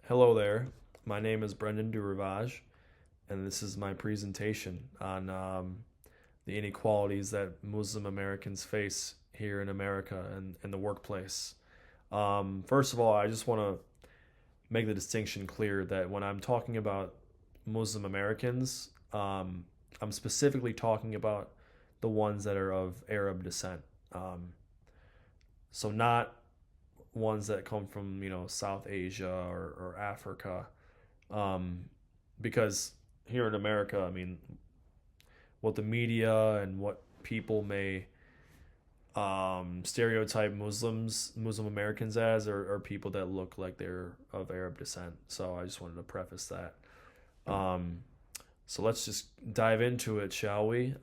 Hello there. My name is Brendan Duravage, and this is my presentation on the inequalities that Muslim Americans face here in America and in the workplace. First of all, I just want to make the distinction clear that when I'm talking about Muslim Americans, I'm specifically talking about the ones that are of Arab descent. Um, so, not ones that come from South Asia or Africa, um, because here in America, I mean, what the media and what people may stereotype Muslim Americans as are people that look like they're of Arab descent. So I just wanted to preface that. Um, so let's just dive into it, shall we?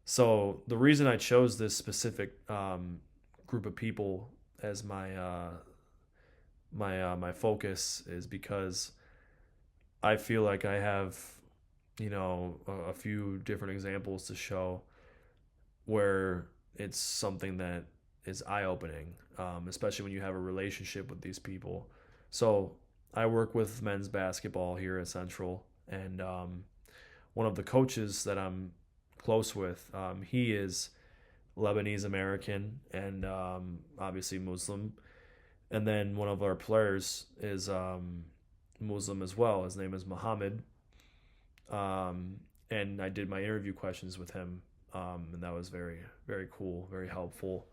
So the reason I chose this specific group of people as my focus is because I feel like I have a few different examples to show where it's something that is eye opening, especially when you have a relationship with these people. So I work with men's basketball here at Central, and one of the coaches that I'm close with, he is Lebanese American and obviously Muslim. And then one of our players is Muslim as well. His name is Muhammad. And I did my interview questions with him, and that was very, very cool, very helpful.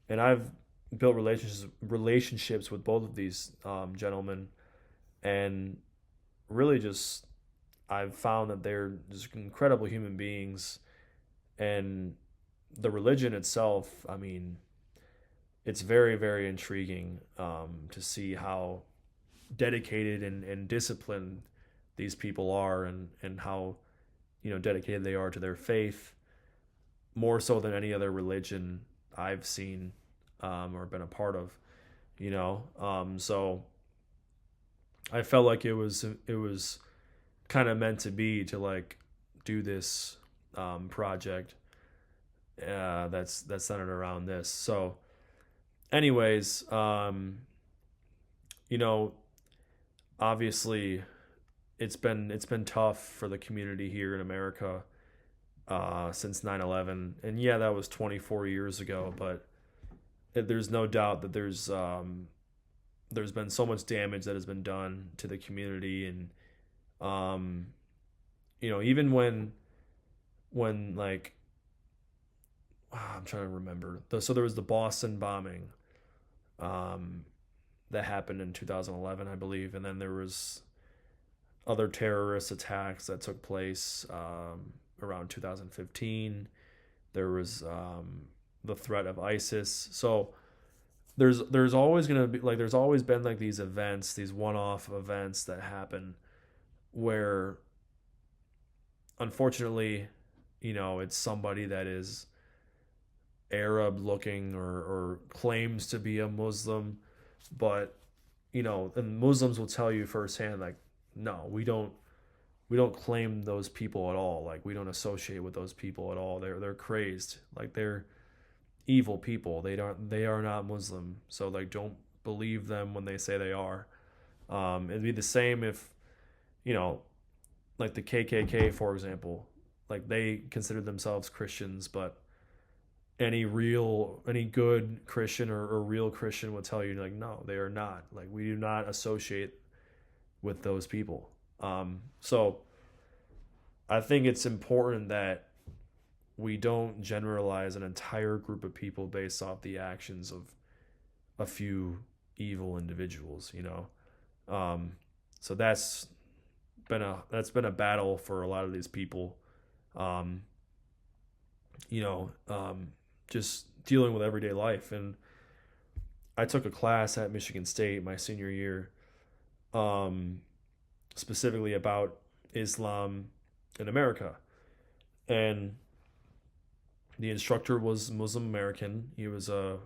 And I've built relationships with both of these gentlemen, and really just I've found that they're just incredible human beings, and the religion itself. I mean, it's very, very intriguing to see how dedicated and disciplined these people are, and how dedicated they are to their faith, more so than any other religion I've seen or been a part of. So I felt like it was kind of meant to be to like do this project that's centered around this. So, anyways, you know, obviously it's been tough for the community here in America since 9/11, and yeah, that was 24 years ago. But there's no doubt that there's been so much damage that has been done to the community, and um, even when like I'm trying to remember. So there was the Boston bombing um, that happened in 2011, I believe, and then there was other terrorist attacks that took place around 2015. There was the threat of ISIS. So there's always gonna be like there's always been like these events, these one-off events that happen where unfortunately, it's somebody that is Arab looking or claims to be a Muslim, but and Muslims will tell you firsthand like, no, we don't claim those people at all. Like we don't associate with those people at all. They're crazed. Like they're evil people. They are not Muslim. So like don't believe them when they say they are. It'd be the same if you know like the KKK for example, like they consider themselves Christians, but any good Christian or real Christian would tell you like no, they are not. Like we do not associate with those people. So I think it's important that we don't generalize an entire group of people based off the actions of a few evil individuals. Um, so that's been a battle for a lot of these people. Um, you know, um, just dealing with everyday life. And I took a class at Michigan State my senior year, um, specifically about Islam in America. And the instructor was Muslim American. He was a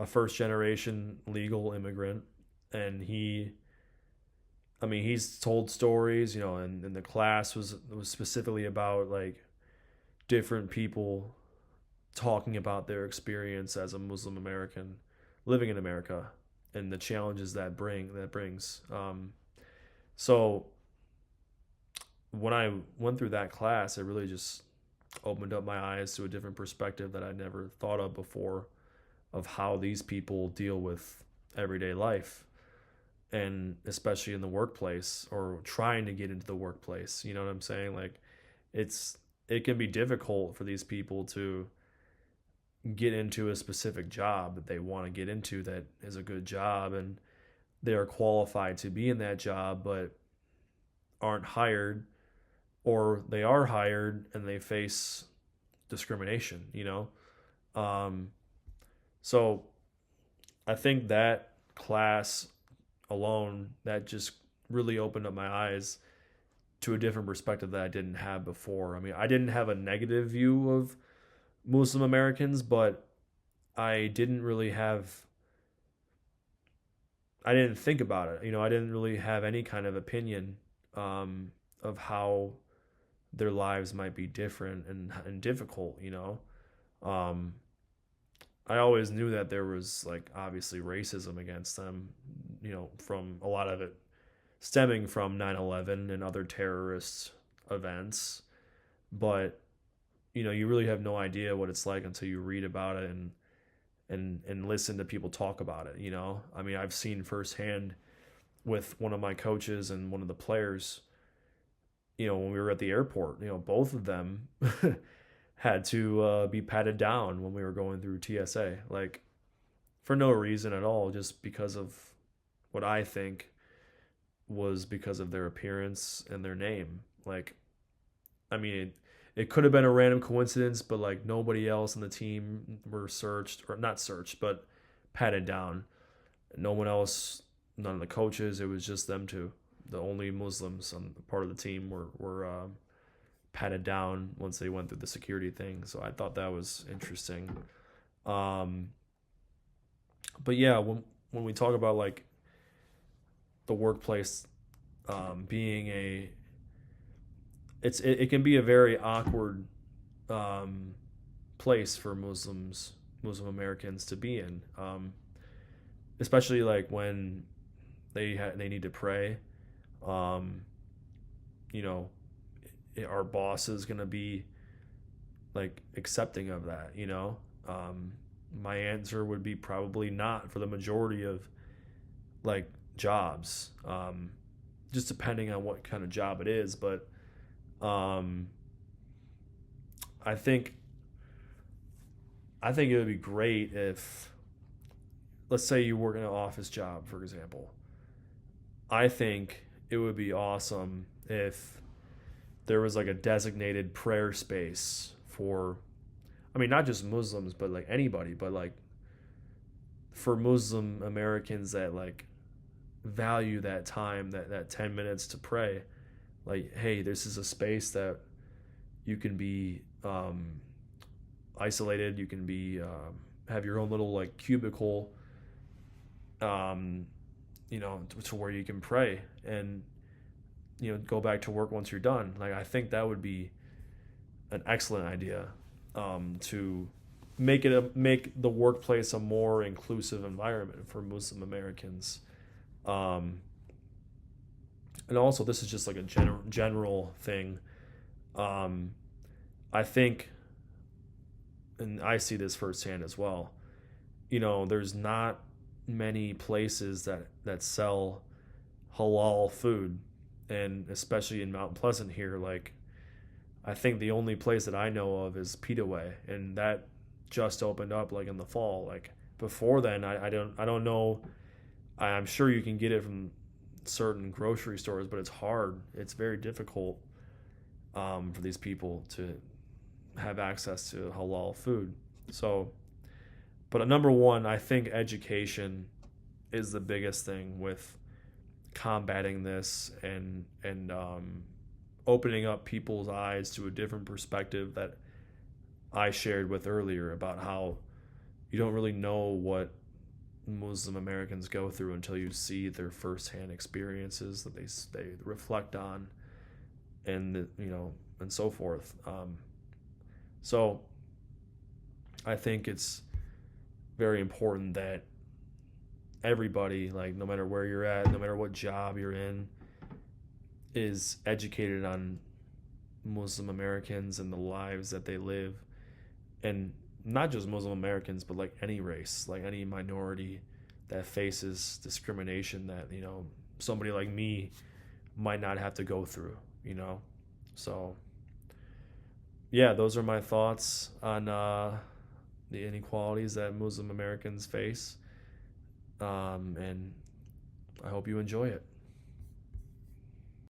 first generation legal immigrant. And I mean, he's told stories, and the class was specifically about like different people talking about their experience as a Muslim American living in America. and the challenges that brings. So when I went through that class, it really just opened up my eyes to a different perspective that I never thought of before, of how these people deal with everyday life, and especially in the workplace, or trying to get into the workplace. You know what I'm saying? Like, it can be difficult for these people to get into a specific job that they want to get into, that is a good job, and they are qualified to be in that job, but aren't hired, or they are hired and they face discrimination, um, so I think that class alone, that just really opened up my eyes to a different perspective that I didn't have before. I mean, I didn't have a negative view of Muslim Americans, but I didn't really have, I didn't think about it. I didn't really have any kind of opinion, of how their lives might be different and difficult. Um, I always knew that there was, like, obviously racism against them, from a lot of it stemming from 9/11 and other terrorist events. But, you really have no idea what it's like until you read about it and listen to people talk about it. I mean, I've seen firsthand with one of my coaches and one of the players, when we were at the airport, both of them had to be patted down when we were going through TSA, like, for no reason at all, just because of what I think was because of their appearance and their name. Like, I mean, it could have been a random coincidence, but, like, nobody else on the team were searched, or not searched, but patted down. No one else, none of the coaches. It was just them two. The only Muslims on the part of the team were patted down once they went through the security thing. So I thought that was interesting. Um, but yeah, when we talk about, like, the workplace, being it can be a very awkward, um, place for Muslim Americans to be in, especially, like, when they need to pray. Um, you know, our boss is gonna be, like, accepting of that. My answer would be probably not for the majority of, like, jobs, just depending on what kind of job it is. But um, I think it would be great if, let's say, you work in an office job, for example. I think it would be awesome if there was, like, a designated prayer space for, I mean, not just Muslims, but, like, anybody, but, like, for Muslim Americans that, like, value that time, that 10 minutes to pray. Like, hey, this is a space that you can be, isolated. You can be, have your own little, like, cubicle, um, to where you can pray and, go back to work once you're done. Like, I think that would be an excellent idea, to make the workplace a more inclusive environment for Muslim Americans. Um, and also, this is just like a general thing. Um, I think, and I see this firsthand as well. There's not many places that sell halal food, and especially in Mount Pleasant here, like, I think the only place that I know of is Pita Way, and that just opened up, like, in the fall. Like, before then, I don't know. I'm sure you can get it from certain grocery stores, but it's hard. It's very difficult, for these people to have access to halal food. So, but number one, I think education is the biggest thing with combating this, and opening up people's eyes to a different perspective that I shared with earlier, about how you don't really know what Muslim Americans go through until you see their firsthand experiences that they reflect on, and and so forth. So I think it's very important that everybody, like no matter where you're at, no matter what job you're in, is educated on Muslim Americans and the lives that they live, and not just Muslim Americans, but like any race, like any minority that faces discrimination that, somebody like me might not have to go through. So, yeah, those are my thoughts on the inequalities that Muslim Americans face. And I hope you enjoy it.